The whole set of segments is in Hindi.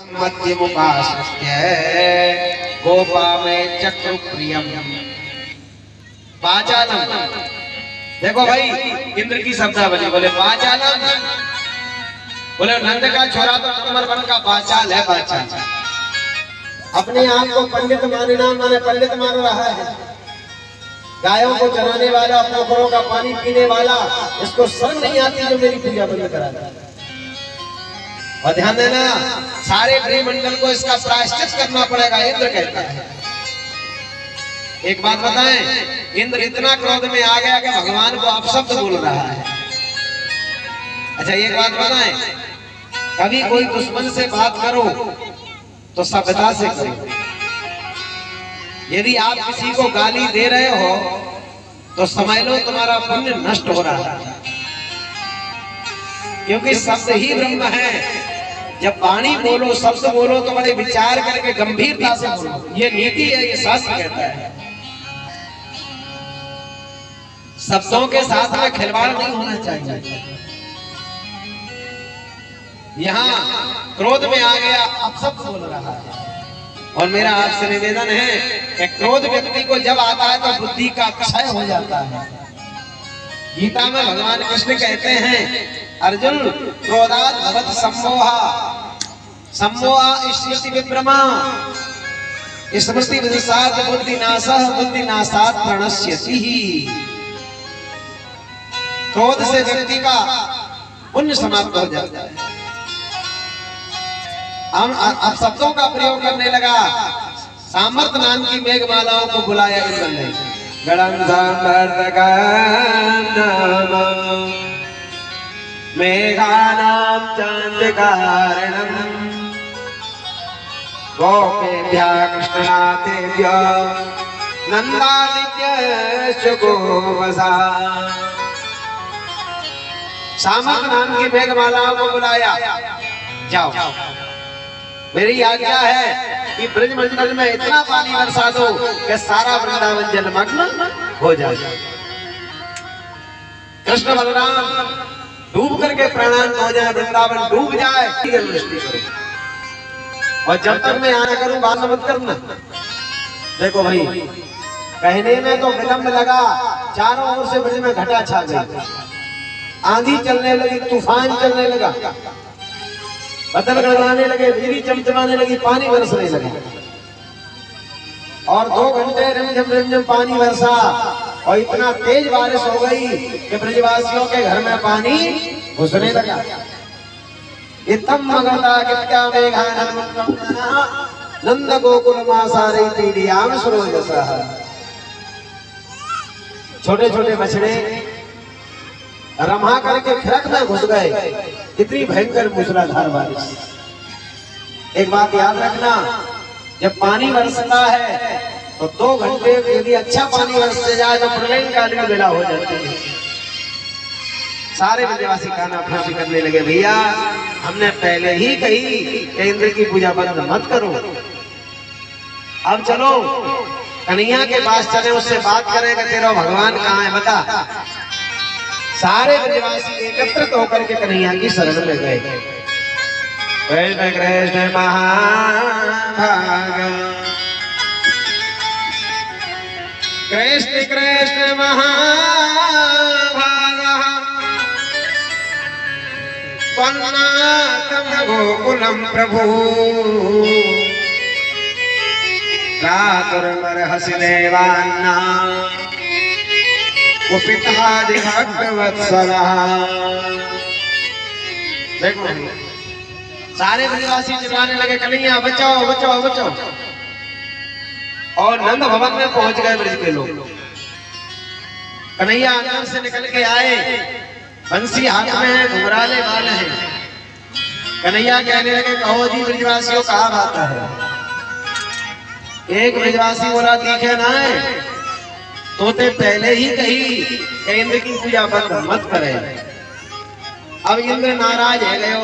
मध्य मुखास्य गोपा में चक्र प्रियम पाचालम। देखो भाई इंद्र की शब्दावली, बोले पाचालम, बोले नंद का छोरा तो अमरवन का पाचाल है। पाचाल अपने आप को पंडित माने पंडित मान रहा है। गायों को चराने वाला, पोखरों का पानी पीने वाला, इसको शर्म नहीं आती जो मेरी पूजा बंद करा दे। और ध्यान देना, सारे ब्रह्मंडल को इसका प्रायश्चित करना पड़ेगा, इंद्र कहता है। एक बात बताएं, इंद्र इतना क्रोध में आ गया कि भगवान को अपशब्द बोल रहा है। अच्छा एक बात बताएं, कभी कोई दुश्मन से बात करो तो सभ्यता से करो। यदि आप किसी को गाली दे रहे हो तो समझ लो तुम्हारा पुण्य नष्ट हो रहा है, क्योंकि शब्द ही ब्रह्म है। जब वाणी बोलो, शब्द बोलो तो बड़े विचार करके गंभीरता से बोलो, ये नीति है, ये शास्त्र कहता है। शब्दों के साथ में खिलवाड़ नहीं होना चाहिए। यहाँ क्रोध में आ गया, अपशब्द बोल रहा है। और मेरा आपसे निवेदन है कि क्रोध व्यक्ति को जब आता है तो बुद्धि का क्षय हो जाता है। गीता में भगवान कृष्ण कहते हैं, अर्जुन क्रोधात् भवति सम्मोहा, सम्मोहा स्मृति विभ्रमा, स्मृति विनाशात् बुद्धिनाशः, बुद्धिनाशात् प्रणश्यति। क्रोध से व्यक्ति का पुण्य समाप्त हो जाता है। अब शब्दों का प्रयोग करने लगा। सामर्थ्य नाम की मेघमालाओं को बुलाया इंद्र ने। गणं सामर्थ्यकानां मेघानां चान्दिकारणं गोपेभ्यः कृष्णनाथेभ्यः नन्दादित्य गोवसा। सामर्थ्य नाम की मेघमालाओं को बुलाया, जाओ मेरी आज्ञा है कि ब्रज मंडल में इतना पानी बरसा दो कि सारा वृंदावन जलमग्न हो जाए। कृष्ण बलराम डूब करके प्राणांत हो जाए, वृंदावन डूब जाए। और जब तक मैं आना करूं बात मत करना। देखो भाई, कहने में तो विलंब लगा, चारों ओर से ब्रज में घटा छा गई, आंधी चलने लगी, तूफान चलने लगा, बदल गड़गड़ाने लगे, बिजली चमचमाने लगी, पानी बरसने लगा। और 2 घंटे रिमझिम रिमझिम पानी बरसा और इतना तेज बारिश हो गई कि ब्रजवासियों के घर में पानी घुसने लगा। इत्थम मगता गित्या मेघानंदं नंद गोकुल मासारे पीडियाम सुरोजसः। छोटे छोटे बछड़े रमा करके खिड़क में घुस गए। इतनी भयंकर मूसलाधार बारिश। एक बात याद रखना, जब पानी बरसता है तो 2 घंटे यदि अच्छा पानी बरसते जाए तो प्रलयकालीन बेला हो जाती है। सारे ब्रजवासी काना फूसी करने लगे, भैया हमने पहले ही कही कि इंद्र की पूजा बंद मत करो। अब चलो कन्हैया के पास चले, उससे बात करेगा, तेरा भगवान कहाँ है बता। सारे ब्रजवासी एकत्रित होकर के कन्हैया की शरण में गए। कृष्ण कृष्ण महाभाग, कृष्ण कृष्ण महाभाग, त्वन्नाथं गोकुलं प्रभु, भ्रातुर्मर्हसि देवान्ना कुपितादि भक्तवत्सलः। देखो सारे ब्रजवासी चिल्लाने लगे, कन्हैया बचाओ बचाओ बचाओ। और नंद भवन में पहुंच गए ब्रज के लोग। कन्हैया अंदर से निकल के आए, बंसी हाथ में है, घुंघराले बाल हैं। कन्हैया कहने लगे, कहो जी ब्रजवासियों कहाँ बात है। एक ब्रजवासी बोला, दिखे ना है तो ते पहले ही कही कि इंद्र की पूजा बंद मत करे। अब इंद्र नाराज है गए।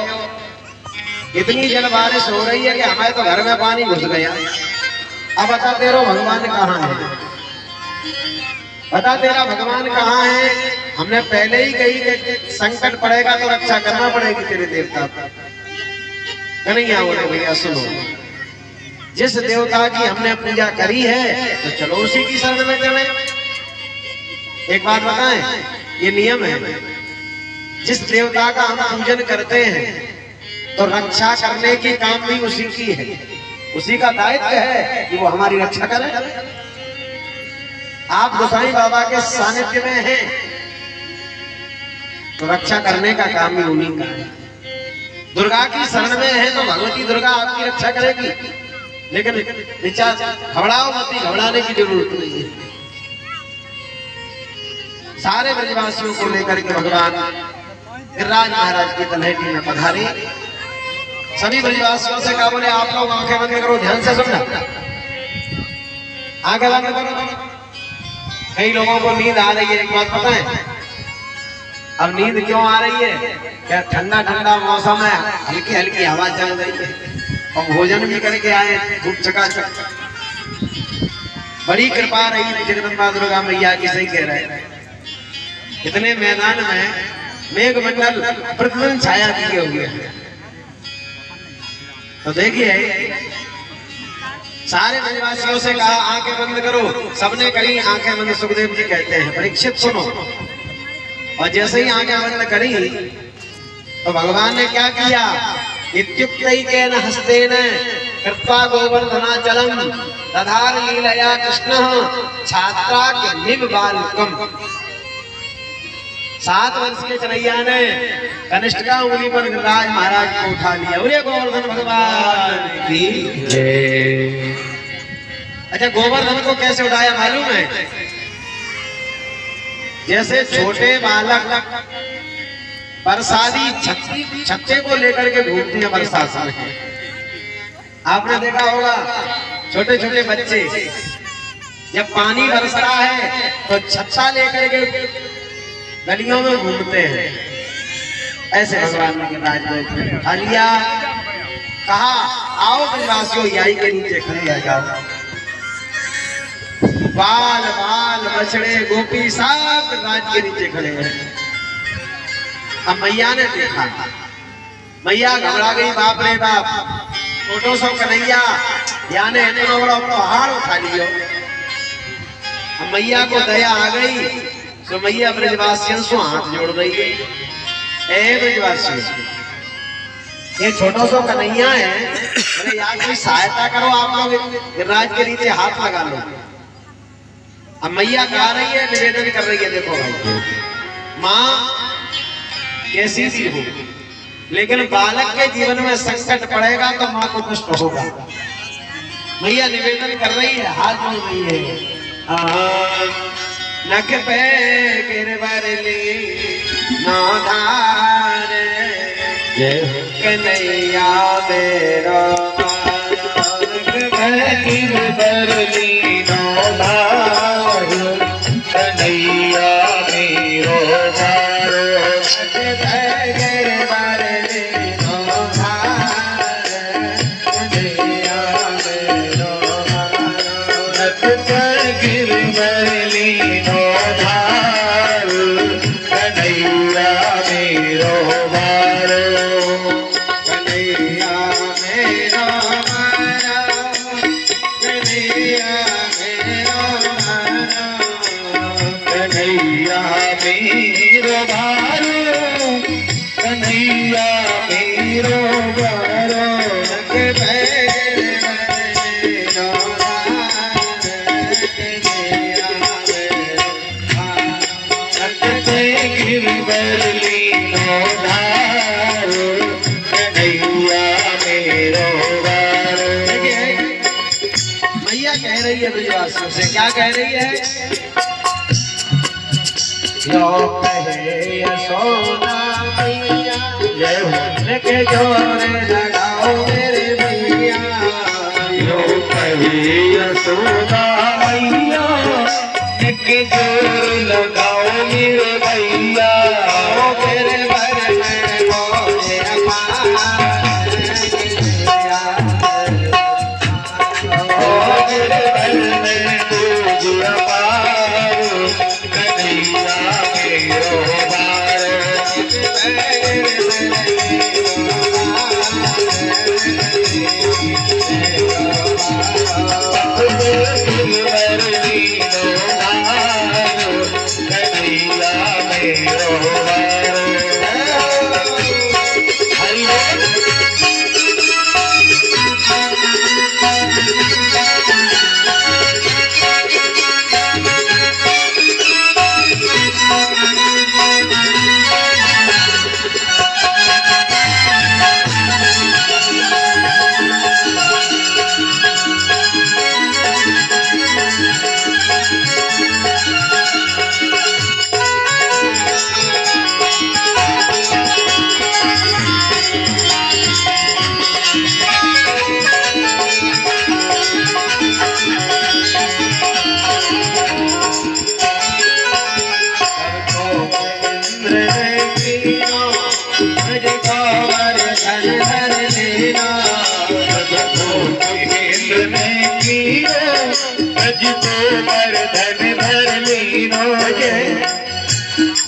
इतनी जल बारिश हो रही है कि हमारे तो घर में पानी घुस गया। अब बता तेरा भगवान कहाँ है, बता तेरा भगवान कहाँ है। हमने पहले ही कही कि संकट पड़ेगा तो रक्षा करना पड़ेगी तेरे देवता। कन्हैया बोले भैया सुनो, जिस देवता की हमने पूजा करी है तो चलो उसी की शरण में चले। एक बात बताएं, ये नियम है, जिस देवता का हम पूजन करते हैं तो रक्षा करने की काम भी उसी की है, उसी का दायित्व है कि वो हमारी रक्षा करे। आप गोसाई बाबा के सानिध्य में हैं तो रक्षा करने का काम भी उन्हीं का है। दुर्गा की शरण में है तो भगवती दुर्गा आपकी रक्षा करेगी, लेकिन विचार घबराओ मत, घबराने की जरूरत नहीं है। सारे ब्रजवासियों को लेकर के भगवान गिरिराज महाराज की तलहटी में पधारे। सभी ब्रजवासियों से कहा, बोले आप लोग आंखें बंद करो, ध्यान से सुनना, आंखें बंद करो। कई लोगों को नींद आ रही है, एक बात पता है अब नींद क्यों आ रही है? क्या ठंडा ठंडा मौसम है, हल्की हल्की हवा चल रही है और भोजन भी करके आए धूप चकाचक। बड़ी कृपा रही जगदम्बा दुर्गा मैया की, सही कह रहे हैं। इतने मैदान में मेघ मंडल प्रतिदिन छाया किए हुए हैं। तो देखिए सारे ब्रजवासियों से कहा आंखें बंद करो, सबने करी आंखें बंद। सुखदेव जी कहते हैं परीक्षित सुनो, और जैसे ही आंखें बंद करी तो भगवान ने क्या किया, इत्युक्तैकेन हस्तेन कृत्वा गोवर्धनाचलं दधार लीलया कृष्णः छात्राग्निव बालकम्। 7 वर्ष के कन्हैया ने कनिष्ठ का उंगली पर गिरिराज महाराज को उठा लिया। बोले गोवर्धन भगवान की जय। अच्छा, गोवर्धन को कैसे उठाया मालूम है? जैसे छोटे बालक बरसाती छत्ते को लेकर के घूमते हैं बरसात में, आपने देखा होगा छोटे छोटे बच्चे जब पानी बरस रहा है तो छत्ता लेकर के गलियों में घूमते हैं। ऐसे भगवान ने गिरिराज को उठा लिया, कहा आओ ब्रजवासियों याई के नीचे खड़े आ जाओ। बाल बाल बछड़े गोपी सब गिरिराज के नीचे खड़े हैं। अब मैया ने देखा, मैया घबरा गई, बाप रे बाप, छोटो सो कन्हैया याने इतना बड़ा पहाड़ उठा लियो। अब मैया को दया आ गई तो मैया ब्रजवासियों से हाथ जोड़ रही है। ए ब्रजवासियों, ये छोटो सो कन्हैया है, अरे यार कोई सहायता करो, आप लोग गिरिराज के नीचे हाथ लगा लो। अब मैया गा रही है, निवेदन कर रही है, देखो भाई माँ कैसी सी हो, लेकिन बालक के जीवन में संकट पड़ेगा तो माँ को कष्ट होगा। मैया निवेदन कर रही है, हाथ जोड़ रही है। नख पे गिरवरली नाधार कन्हैया मेरा, नख पे गिरवरली नाधार कन्हैया मेरो मारो, नख पे गिरवरली नाधार कन्हैया मेरो मारो, नख पे गिरवरली ब्रजवासियों से क्या कह रही है? यो कहे यशोदा मैया जय हो के जोर लगाओ मेरे भैया, यो कहे यशोदा मैया के जोर लगाओ मेरे भैया, मेरे भर में बोले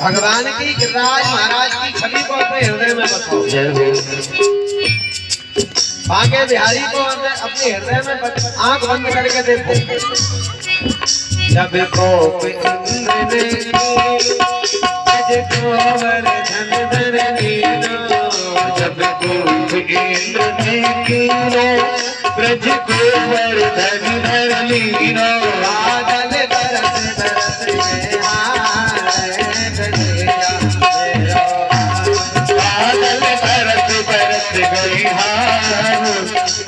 भगवान की गिरिराज महाराज की छवि को अपने हृदय में बसाओ। बांके बिहारी को अपने हृदय में आंख बंद करके देखो। जब कोप इंद्र ने तुझको वर्धन धर लीनो, जब कोप इंद्र ने कीनो ब्रज को वर्धन धर लीनो, बादल बरस बरस में बादल बरस बरस गई हार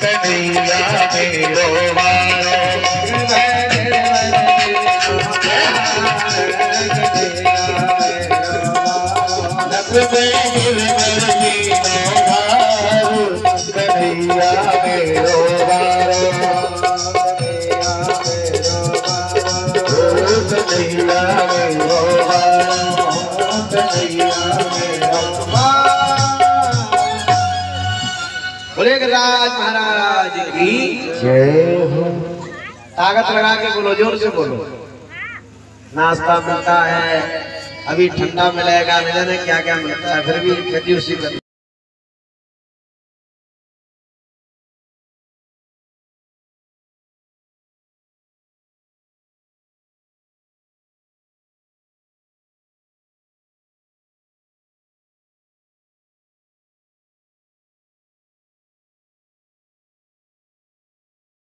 कन्हैया मेरो वारो। बोले गिरिराज महाराज की जय हो। ताकत लगा के बोलो, जोर से बोलो। नाश्ता मिलता है, अभी ठंडा मिलेगा, न जाने क्या क्या मिलता है, फिर भी कंजूसी करते